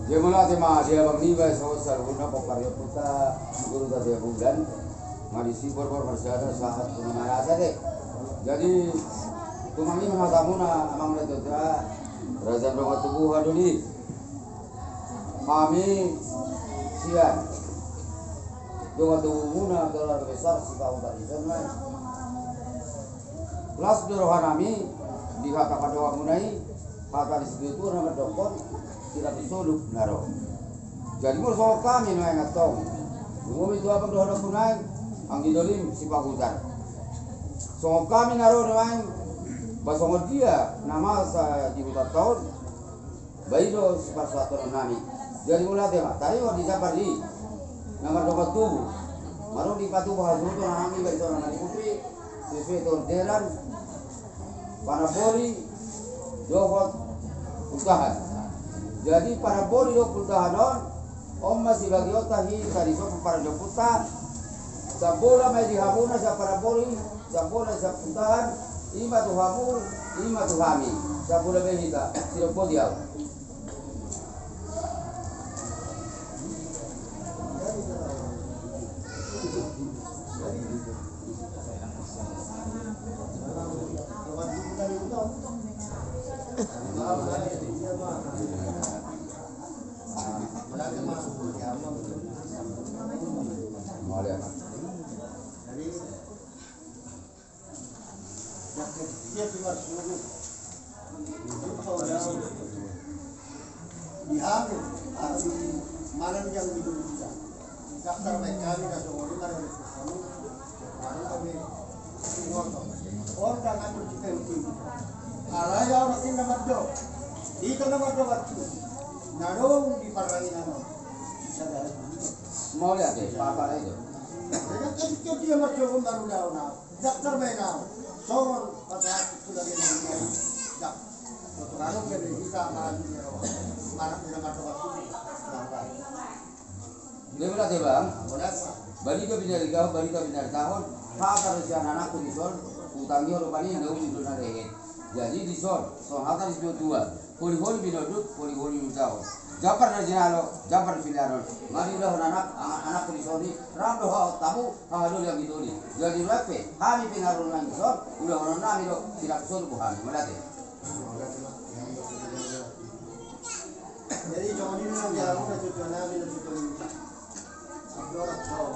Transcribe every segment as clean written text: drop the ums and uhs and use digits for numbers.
Dia mula tema dia bang niba sawasar guna pakarya puta guru tadi bulan marisi borbor masyada sahat punamaya deh. Jadi tumami mahatamuna amang netra raja donga tubuh haduli kami sian donga tubuh muna dolar besar sikau tadi jangan kelas dorohanami di haka padoa munai haka di situ nama dokon tidak disoluk naro Jadi mo so kami no ay ngatong. Ngumi dua pag doon ko nay ang gidolim si Pakutar. So kami naro naman basong dia nama sa di kota tahun bairo sepasato nami. Jadi mula tema tadi wa di Japari nomor 27 maru di patu bahasu to nami bairo nami putri sesuai torderan Paraboli Johot Utahan. Jadi Paraboli Johot Utahanon Om masih bagi otahi tadi so para joputa sa bola may dihamuna sa Paraboli sa bola sa Utahan ima tu hamu ima tu hami sa bola behita sila po diaw. Dihamil atau malam yang diduga daftar baik kami dan semua kita dari kami kami orang dengan bercita tinggi alaya orang ini nomor 2 itu nomor 2 waktu narong di parangin nama sadar Mau lihat deh apa itu. jadi ketika dia masuk baru dah nak daftar baik now soal pasal sudah dia dah Lalu kita akan marah dengan waktu Dia berat ya bang. Bali ka binarigaw, bali ka binartahon. Hata siya anak ko dison, utangi oro pani ang gawin dito na rehet. Jadi dison, so hata disyo dua. Holi-holi binoduk, holi-holi utahon. Japar na jinalo, japar piliharon. Mari udah anak ko dison ni, ramdo ha tamu, halo yang gitu ni. Jadi lepe, kami pinaron lang dison, udah orang nami do silap son buhan. Malate. Jadi jangan ini yang dia lakukan itu nabi dan itu minta. Abdullah tahu.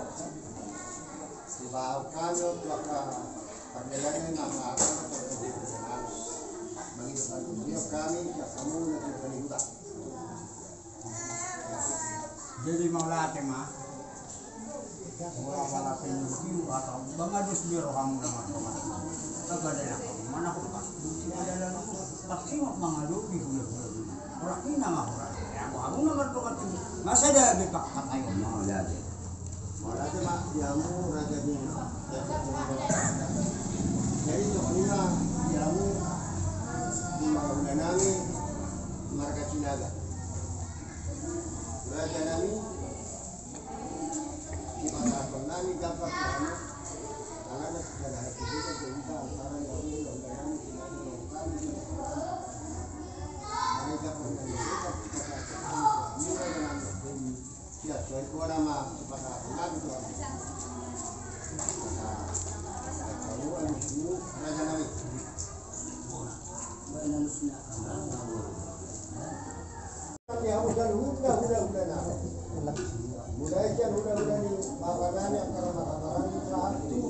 Sebab kami waktu perjalanan nama akan terjadi bagi dia kami kamu nanti berita. Jadi maulate mah wala penyuki atau bangadus biro kamu nama teman. Kagada mana ko pas. Adalah pasti mangadu di bulan-bulan. Orang ini nama orang. Aku nomor 2 masa ada bepak katayo. Mau lihat deh. Maulate mak diamu raja ni. Jadi jokina diamu di mana nami marga Cinaga. Raja nami di mana nami dapat kami ada sejarah kita cerita antara yang ini dan nami mereka pernah ya soal kuah nama pada nami tu kalau ada semua raja nami ya udah nah mulai kan udah ni makanan yang karena makanan itu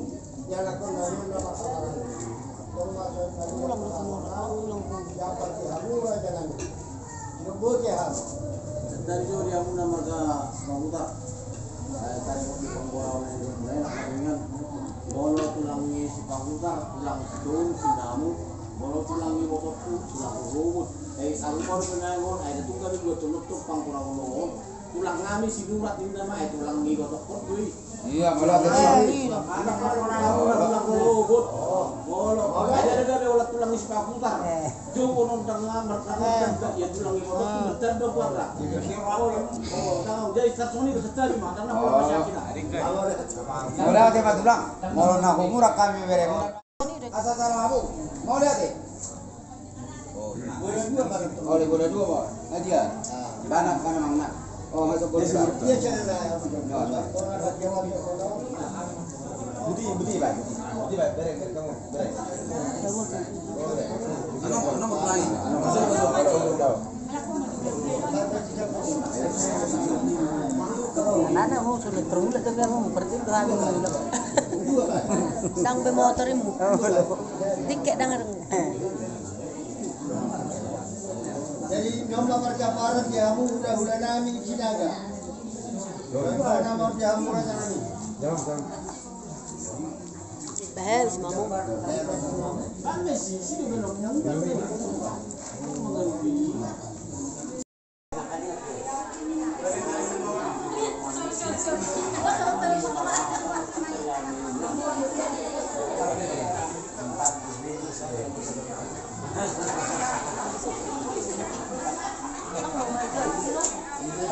yang akan dari makanan ulang dapat dihamu aja nanti nunggu ya dari itu dia pun nama ke Pakutar. Saya tadi mau dipenggolau dengan bolo tulangi si Pakutar, tulang sedung si namu, bolo tulangi bototku, tulang rumput. Aku baru penangon, ada tunggal dua tunutup pangkurang ngomong. Tulang ngami si durat ini nama tulang ngi botot tuh. Iya, malah tadi. Anak tulang rumput. Bolo, ada olah tulang si Pakutar. Jauh orang tengah mereka ya tulang ngi botot dan buat lah. Oh, jadi satsoni kesetari mah karena masih kita. Mau lihat deh Pak Tulang. Mau nak murah kami bereng. Asal salah aku. Mau lihat deh. Boleh dua Pak. Aja. Banak mana. Oh, masuk boleh. dia cara Budi Pak. Budi Pak bereng kamu bereng. Nomor lain. Nana mo sulit terus lah tapi mau berarti kami mau dang be motorin mu tiket dengar jadi nomor perkaparan jamu udah nami sinaga. Nomor nomor jamu rasa nami. Bahel si mamu. Kami sih belum nyampe. Mengerti. Ini